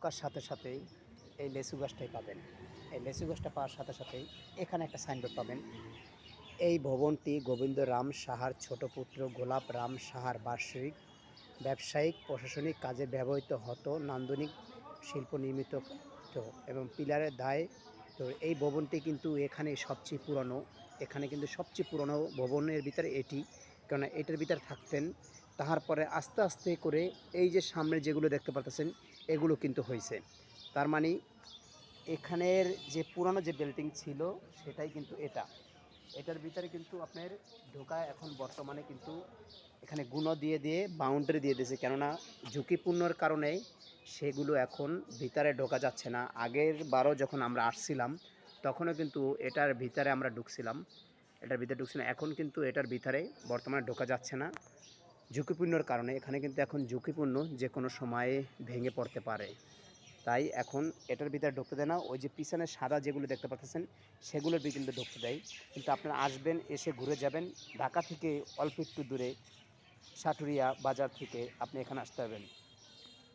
ঢোকার সাথে সাথেই এই লেচু গাছটাই পাবেন। এই লেচু গাছটা পাওয়ার সাথে সাথেই এখানে একটা সাইনবোর্ড পাবেন। এই ভবনটি গোবিন্দ রাম সাহার ছোট পুত্র গোলাপ রাম সাহার বার্ষিক ব্যবসায়িক প্রশাসনিক কাজে ব্যবহৃত হতো নান্দনিক শিল্প নির্মিত তো এবং পিলারের দায়। তো এই ভবনটি কিন্তু এখানে সবচেয়ে পুরনো। এখানে কিন্তু সবচেয়ে পুরনো ভবনের ভিতরে এটি, কেননা এটার ভিতরে থাকতেন। তাহার পরে আস্তে আস্তে করে এই যে সামনে যেগুলো দেখতে পারতেছেন এগুলো কিন্তু হয়েছে। তার মানে এখানের যে পুরনো যে বিল্ডিং ছিল সেটাই কিন্তু এটা। এটার ভিতরে কিন্তু আপনার ঢোকা এখন বর্তমানে কিন্তু এখানে গুঁড়ো দিয়ে দিয়ে বাউন্ডারি দিয়ে দিয়েছে, কেননা ঝুঁকিপূর্ণর কারণে সেগুলো এখন ভিতরে ঢোকা যাচ্ছে না। আগের বারও যখন আমরা আসছিলাম তখনও কিন্তু এটার ভিতরে আমরা ঢুকছিলাম, এখন কিন্তু এটার ভিতরে বর্তমানে ঢোকা যাচ্ছে না ঝুঁকিপূর্ণর কারণে। এখানে কিন্তু এখন ঝুঁকিপূর্ণ, যে কোনো সময়ে ভেঙে পড়তে পারে। তাই এখন এটার ভিতরে ঢুকতে দেয় না। ওই যে পিছনে সাদা যেগুলো দেখতে পাচ্ছেন সেগুলোর ভিতরে ঢুকতে দেয়। কিন্তু আপনারা আসবেন, এসে ঘুরে যাবেন। ঢাকা থেকে অল্প একটু দূরে সাটুরিয়া বাজার থেকে আপনি এখানে আসতে পারবেন।